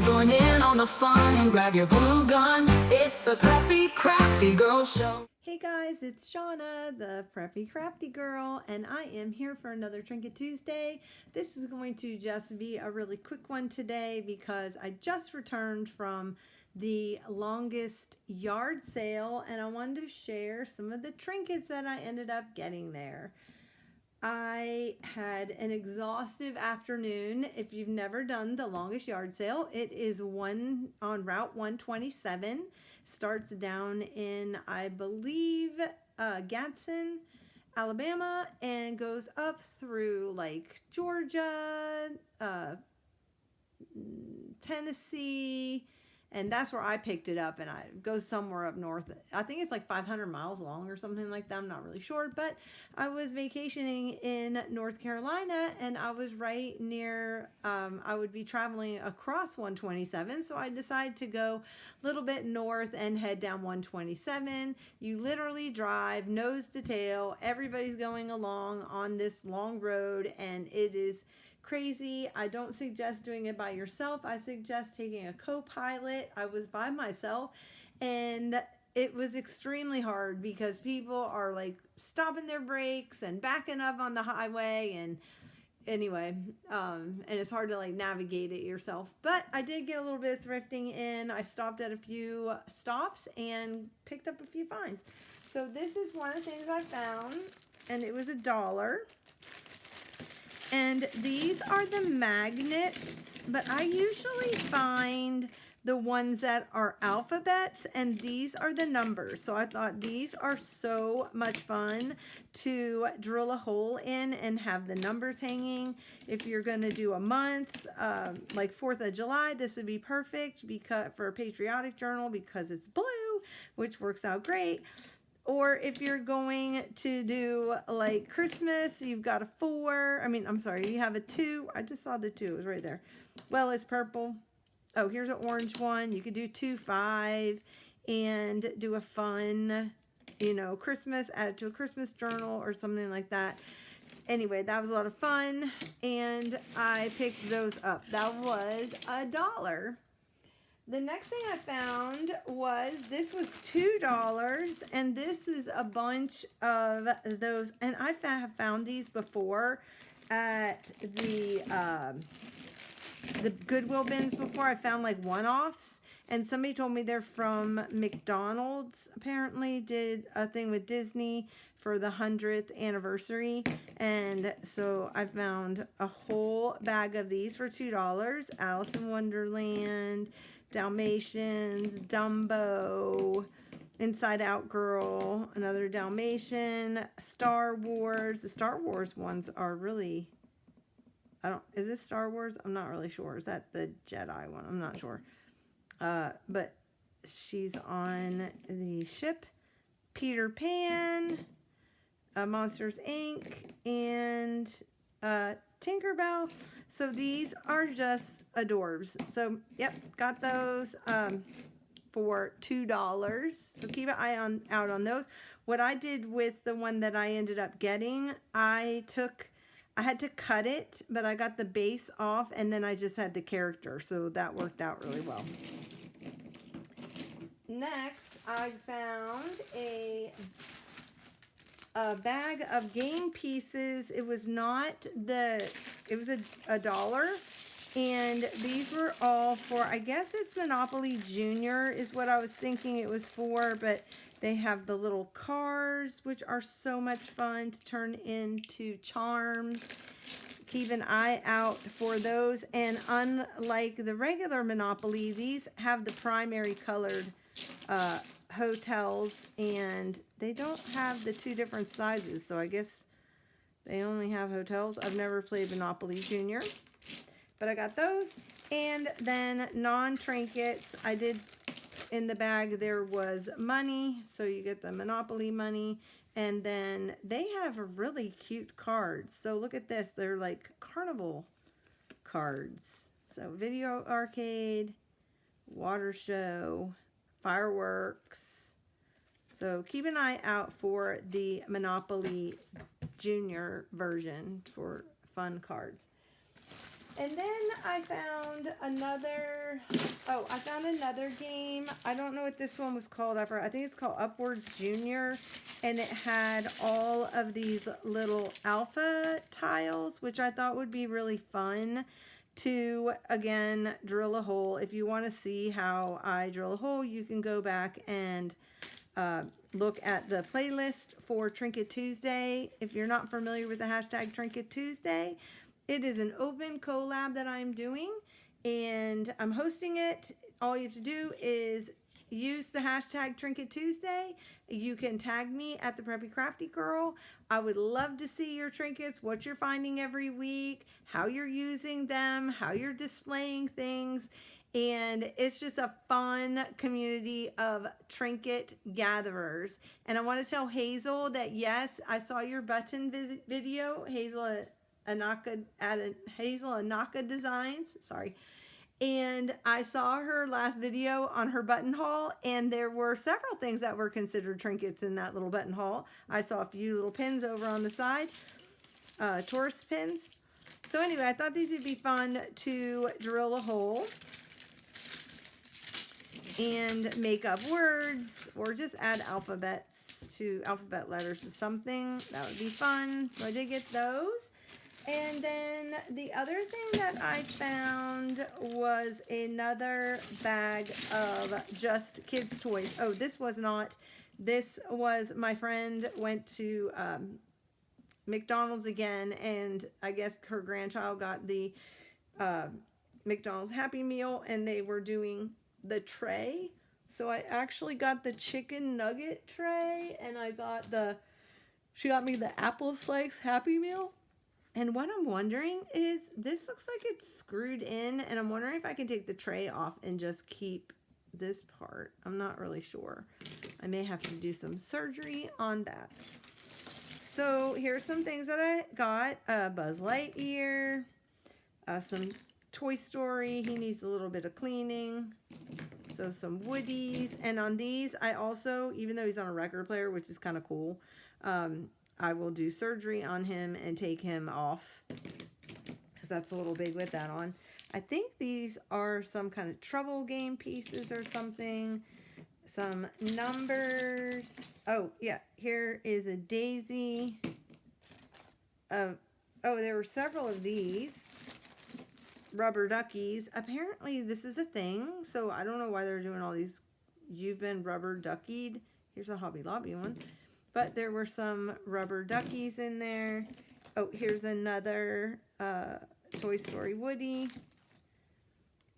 join in on the fun and grab your glue gun. It's the Preppy Crafty Girl Show. Hey guys, it's Shauna, the Preppy Crafty Girl, and I am here for another Trinket Tuesday. This is going to just be a really quick one today because I just returned from the longest yard sale and I wanted to share some of the trinkets that I ended up getting there. I had an exhaustive afternoon. If you've never done the longest yard sale, it is on Route 127. Starts down in, I believe, Gadsden, Alabama, and goes up through like Georgia, Tennessee, and that's where I picked it up, and it goes somewhere up north. I think it's like 500 miles long or something like that. I'm not really sure, but I was vacationing in North Carolina, and I was right near, I would be traveling across 127, so I decided to go a little bit north and head down 127. You literally drive nose to tail. Everybody's going along on this long road, and it is crazy. I don't suggest doing it by yourself. I suggest taking a co-pilot. I was by myself and it was extremely hard because people are like stopping their brakes and backing up on the highway, and anyway, and it's hard to like navigate it yourself. But I did get a little bit of thrifting in. I stopped at a few stops and picked up a few finds. So this is one of the things I found, and it was $1. And these are the magnets, but I usually find the ones that are alphabets, and these are the numbers. So I thought these are so much fun to drill a hole in and have the numbers hanging. If you're going to do a month, like 4th of July, this would be perfect because for a patriotic journal because it's blue, which works out great. Or if you're going to do like Christmas, you've got a 4. I'm sorry, you have a 2. I just saw the 2. It was right there. Well, it's purple. Oh, here's an orange one. You could do 2, 5 and do a fun, Christmas, add it to a Christmas journal or something like that. Anyway, that was a lot of fun, and I picked those up. That was $1. The next thing I found was, this was $2, and this is a bunch of those, and I have found these before at the Goodwill bins before. I found like one-offs, and somebody told me they're from McDonald's. Apparently did a thing with Disney for the 100th anniversary, and so I found a whole bag of these for $2. Alice in Wonderland, Dalmatians, Dumbo, Inside Out Girl, another Dalmatian, Star Wars. The Star Wars ones are really, is this Star Wars? I'm not really sure. Is that the Jedi one? I'm not sure. But she's on the ship. Peter Pan, Monsters Inc., and Tinkerbell. So these are just adorbs. So yep, got those for $2. So keep an eye out on those. What I did with the one that I ended up getting, I had to cut it, but I got the base off and then I just had the character, so that worked out really well. Next, I found a bag of game pieces. It was $1, and these were all for, I guess it's Monopoly Junior is what I was thinking it was for, but they have the little cars, which are so much fun to turn into charms. Keep an eye out for those, and unlike the regular Monopoly, these have the primary colored hotels, and they don't have the 2 different sizes, so I guess they only have hotels. I've never played Monopoly Junior, but I got those. And then non-trinkets, I did, in the bag there was money, so you get the Monopoly money, and then they have really cute cards. So look at this, they're like carnival cards. So video arcade, water show, fireworks. So keep an eye out for the Monopoly Junior version for fun cards. And then I found another, I found another game. I don't know what this one was called. I think it's called Upwards Junior. And it had all of these little alpha tiles, which I thought would be really fun to, again, drill a hole. If you want to see how I drill a hole, you can go back and look at the playlist for Trinket Tuesday. If you're not familiar with the hashtag Trinket Tuesday, it is an open collab that I'm doing, and I'm hosting it. All you have to do is use the hashtag Trinket Tuesday. You can tag me at the Preppy Crafty Girl. I would love to see your trinkets, what you're finding every week, how you're using them, how you're displaying things. And it's just a fun community of trinket gatherers. And I want to tell Hazel that, yes, I saw your button video, Hazel Anaka Designs, sorry. And I saw her last video on her button haul, and there were several things that were considered trinkets in that little button haul. I saw a few little pins over on the side, tourist pins. So anyway, I thought these would be fun to drill a hole and make up words, or just add alphabet letters to something. That would be fun. So I did get those. And then the other thing that I found was another bag of just kids' toys. Oh, this was my friend went to McDonald's again, and I guess her grandchild got the McDonald's Happy Meal, and they were doing the tray. So I actually got the chicken nugget tray, and she got me the apple slice Happy Meal. And what I'm wondering is, this looks like it's screwed in, and I'm wondering if I can take the tray off and just keep this part. I'm not really sure. I may have to do some surgery on that. So here's some things that I got. Buzz Lightyear, some Toy Story. He needs a little bit of cleaning. So some Woodies. And on these, I also, even though he's on a record player, which is kind of cool, I will do surgery on him and take him off, because that's a little big with that on. I think these are some kind of trouble game pieces or something. Some numbers. Oh, yeah. Here is a daisy. Oh, there were several of these. Rubber duckies. Apparently, this is a thing. So, I don't know why they're doing all these. You've been rubber duckied. Here's a Hobby Lobby one. But there were some rubber duckies in there. Oh, here's another Toy Story Woody.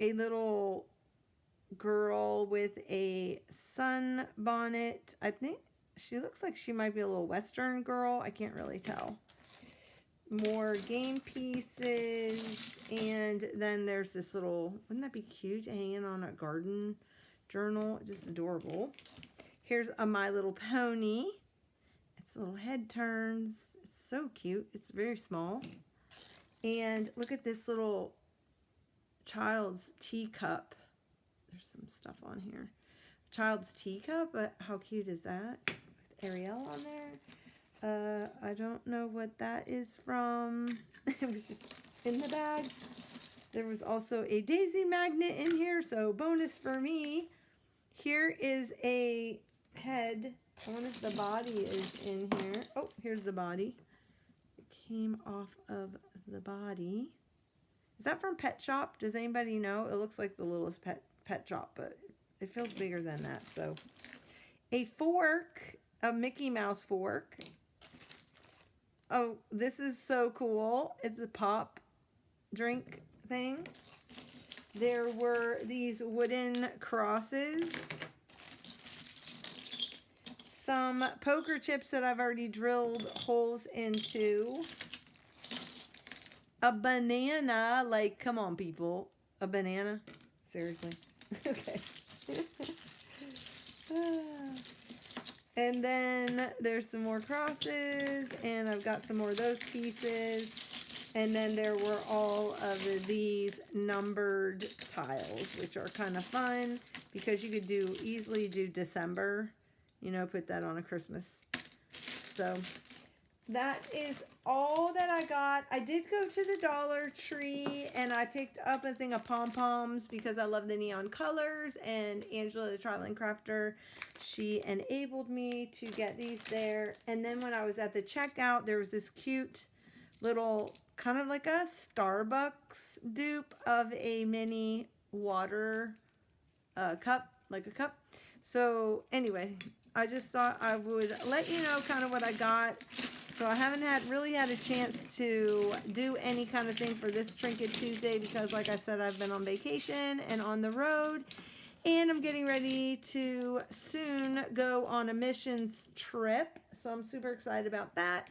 A little girl with a sun bonnet. I think she looks like she might be a little Western girl. I can't really tell. More game pieces. And then there's this little, wouldn't that be cute, hanging on a garden journal? Just adorable. Here's a My Little Pony. Little head turns. It's so cute. It's very small. And look at this little child's teacup. There's some stuff on here. Child's teacup, but how cute is that? With Ariel on there. I don't know what that is from. It was just in the bag. There was also a daisy magnet in here, so bonus for me. Here is a head. I wonder if the body is in here. Oh, here's the body. It came off of the body. Is that from Pet Shop? Does anybody know? It looks like the littlest pet shop, but it feels bigger than that. So, a fork, a Mickey Mouse fork. Oh, this is so cool. It's a pop drink thing. There were these wooden crosses. Some poker chips that I've already drilled holes into. A banana. Like, come on, people. A banana? Seriously. Okay. And then there's some more crosses. And I've got some more of those pieces. And then there were all of these numbered tiles, which are kind of fun. Because you could easily do December. You know, put that on a Christmas. So, that is all that I got. I did go to the Dollar Tree and I picked up a thing of pom-poms because I love the neon colors, and Angela, the traveling crafter, she enabled me to get these there. And then when I was at the checkout, there was this cute little kind of like a Starbucks dupe of a mini water cup, like a cup. So anyway, I just thought I would let you know kind of what I got. So I haven't really had a chance to do any kind of thing for this Trinket Tuesday because, like I said, I've been on vacation and on the road, and I'm getting ready to soon go on a missions trip. So I'm super excited about that.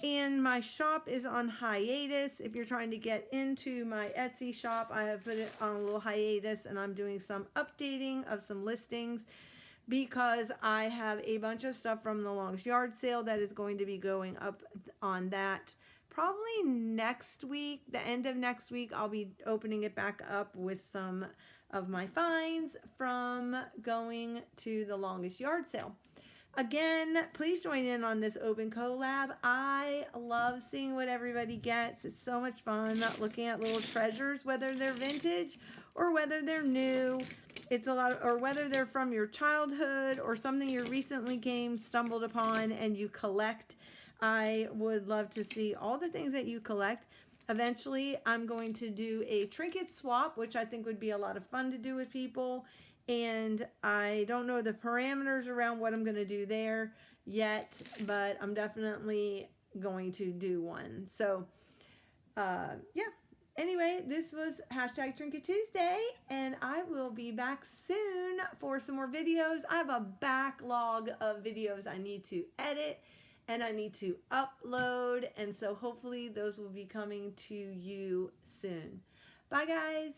And my shop is on hiatus. If you're trying to get into my Etsy shop, I have put it on a little hiatus, and I'm doing some updating of some listings because I have a bunch of stuff from the longest yard sale that is going to be going up on that probably next week. The end of next week, I'll be opening it back up with some of my finds from going to the longest yard sale. Again, please join in on this open collab. I love seeing what everybody gets. It's so much fun looking at little treasures, whether they're vintage or whether they're new. It's a lot of, or whether they're from your childhood or something you recently stumbled upon and you collect. I would love to see all the things that you collect. Eventually, I'm going to do a trinket swap, which I think would be a lot of fun to do with people. And I don't know the parameters around what I'm going to do there yet, but I'm definitely going to do one. So, yeah. Anyway, this was hashtag Trinket Tuesday, and I will be back soon for some more videos. I have a backlog of videos I need to edit and I need to upload, and so hopefully those will be coming to you soon. Bye, guys.